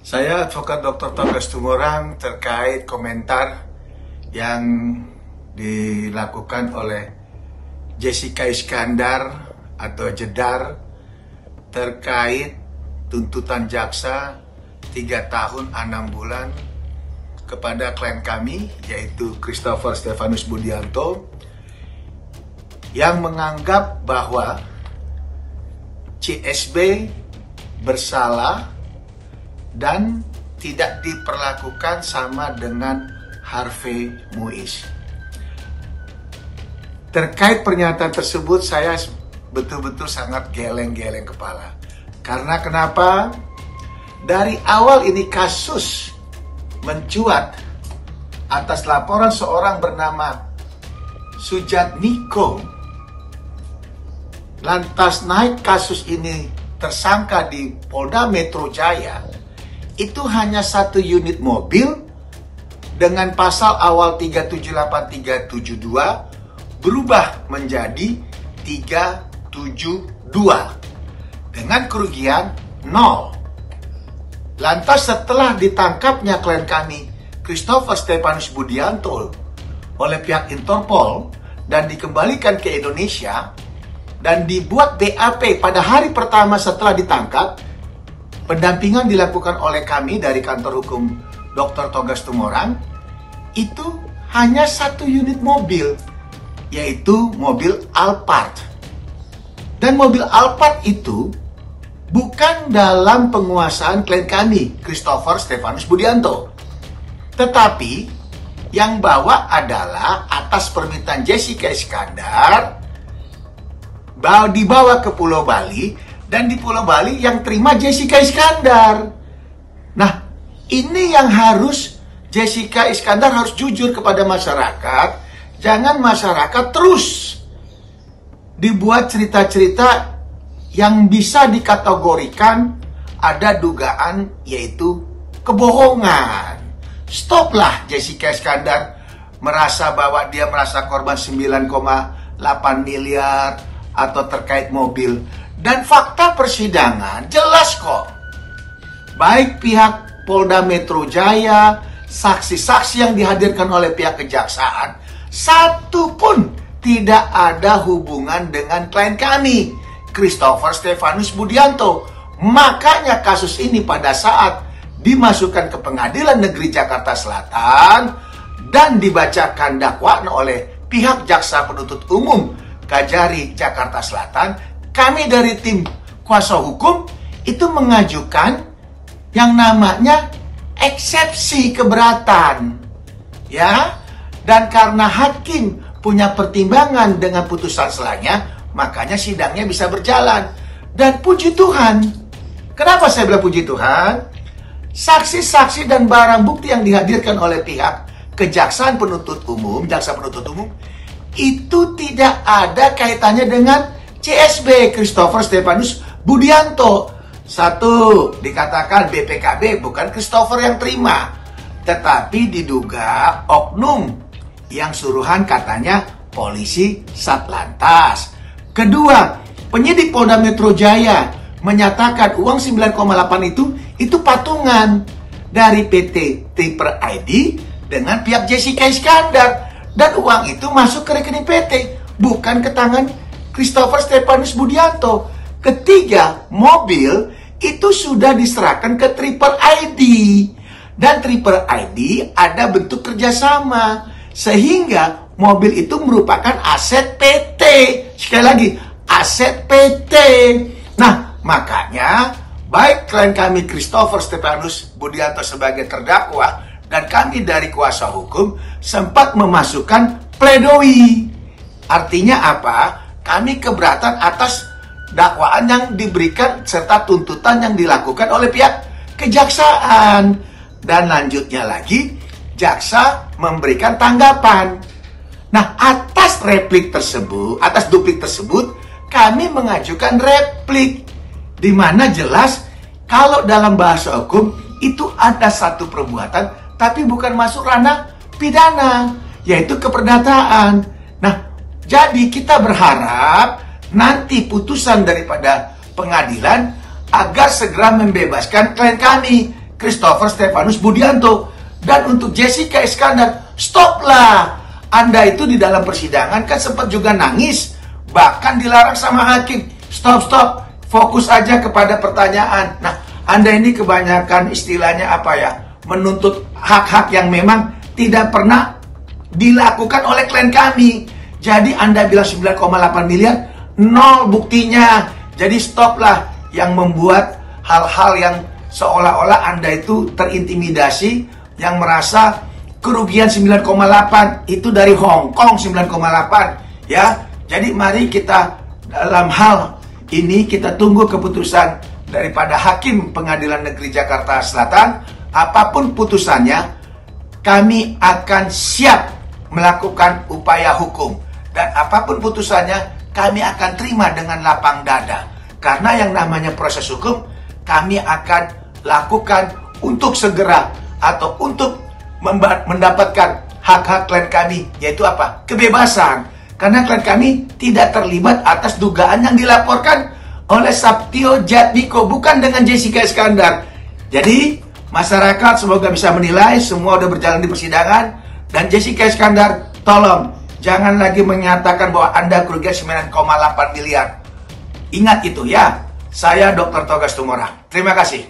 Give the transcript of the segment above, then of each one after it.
Saya Advokat Dr. Togas Tumorang terkait komentar yang dilakukan oleh Jessica Iskandar atau Jedar terkait tuntutan jaksa 3 tahun 6 bulan kepada klien kami, yaitu Christopher Stefanus Budianto, yang menganggap bahwa CSB bersalah dan tidak diperlakukan sama dengan Harvey Muiz. Terkait pernyataan tersebut, saya betul-betul sangat geleng-geleng kepala. Karena kenapa? Dari awal ini kasus mencuat atas laporan seorang bernama Sujatmiko. Lantas naik kasus ini tersangka di Polda Metro Jaya. Itu hanya 1 unit mobil dengan pasal awal 378-372 berubah menjadi 372 dengan kerugian 0. Lantas setelah ditangkapnya klien kami Christopher Stefanus Budianto oleh pihak Interpol dan dikembalikan ke Indonesia dan dibuat BAP pada hari pertama setelah ditangkap, pendampingan dilakukan oleh kami dari kantor hukum Dr. Togas Tumorang, itu hanya 1 unit mobil, yaitu mobil Alphard. Dan mobil Alphard itu bukan dalam penguasaan klien kami, Christopher Stefanus Budianto. Tetapi yang bawa adalah atas permintaan Jessica Iskandar, dibawa ke Pulau Bali. Dan di Pulau Bali yang terima Jessica Iskandar. Nah, ini yang harus Jessica Iskandar harus jujur kepada masyarakat. Jangan masyarakat terus dibuat cerita-cerita yang bisa dikategorikan ada dugaan yaitu kebohongan. Stoplah Jessica Iskandar merasa bahwa dia merasa korban 9,8 miliar atau terkait mobil. Dan fakta persidangan jelas kok. Baik pihak Polda Metro Jaya, saksi-saksi yang dihadirkan oleh pihak kejaksaan, satu pun tidak ada hubungan dengan klien kami, Christopher Stefanus Budianto. Makanya kasus ini pada saat dimasukkan ke Pengadilan Negeri Jakarta Selatan dan dibacakan dakwaan oleh pihak Jaksa Penuntut Umum Kajari Jakarta Selatan, kami dari tim kuasa hukum itu mengajukan yang namanya eksepsi keberatan. Ya. Dan karena hakim punya pertimbangan dengan putusan selanya, makanya sidangnya bisa berjalan. Dan puji Tuhan. Kenapa saya bilang puji Tuhan? Saksi-saksi dan barang bukti yang dihadirkan oleh pihak Kejaksaan Penuntut Umum, Jaksa Penuntut Umum, itu tidak ada kaitannya dengan CSB, Christopher Stefanus Budianto. Satu, dikatakan BPKB bukan Christopher yang terima, tetapi diduga oknum yang suruhan katanya polisi Satlantas. Kedua, penyidik Polda Metro Jaya menyatakan uang 9,8 itu patungan dari PT Tripper ID dengan pihak Jessica Iskandar. Dan uang itu masuk ke rekening PT, bukan ke tangan Christopher Stefanus Budianto. Ketiga, mobil itu sudah diserahkan ke Tripper ID. Dan Tripper ID ada bentuk kerjasama. Sehingga mobil itu merupakan aset PT. Sekali lagi, aset PT. Nah, makanya baik klien kami Christopher Stefanus Budianto sebagai terdakwa dan kami dari kuasa hukum sempat memasukkan pledoi. Artinya apa? Kami keberatan atas dakwaan yang diberikan serta tuntutan yang dilakukan oleh pihak kejaksaan. Dan lanjutnya lagi, jaksa memberikan tanggapan. Nah, atas replik tersebut, atas duplik tersebut, kami mengajukan replik. Di mana jelas, kalau dalam bahasa hukum, itu ada satu perbuatan, tapi bukan masuk ranah pidana, yaitu keperdataan. Nah, jadi kita berharap nanti putusan daripada pengadilan agar segera membebaskan klien kami, Christopher Stefanus Budianto. Dan untuk Jessica Iskandar, stoplah. Anda itu di dalam persidangan kan sempat juga nangis, bahkan dilarang sama hakim. Stop, fokus aja kepada pertanyaan. Nah, Anda ini kebanyakan istilahnya apa ya, menuntut hak-hak yang memang tidak pernah dilakukan oleh klien kami. Jadi Anda bilang 9,8 miliar, nol buktinya. Jadi stoplah yang membuat hal-hal yang seolah-olah Anda itu terintimidasi, yang merasa kerugian 9,8 itu dari Hong Kong 9,8 ya. Jadi mari kita dalam hal ini kita tunggu keputusan daripada Hakim Pengadilan Negeri Jakarta Selatan. Apapun putusannya, kami akan siap melakukan upaya hukum. Dan apapun putusannya, kami akan terima dengan lapang dada. Karena yang namanya proses hukum, kami akan lakukan untuk segera atau untuk mendapatkan hak-hak klien kami, yaitu apa? Kebebasan. Karena klien kami tidak terlibat atas dugaan yang dilaporkan oleh Saptio Jatmiko, bukan dengan Jessica Iskandar. Jadi, masyarakat semoga bisa menilai, semua udah berjalan di persidangan. Dan Jessica Iskandar, tolong, jangan lagi menyatakan bahwa Anda kerugian 9,8 miliar. Ingat itu ya. Saya Dr. Togas Tumorang. Terima kasih.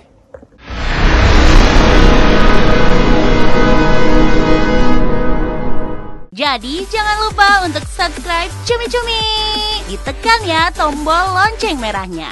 Jadi jangan lupa untuk subscribe Cumi Cumi. Ditekan ya tombol lonceng merahnya.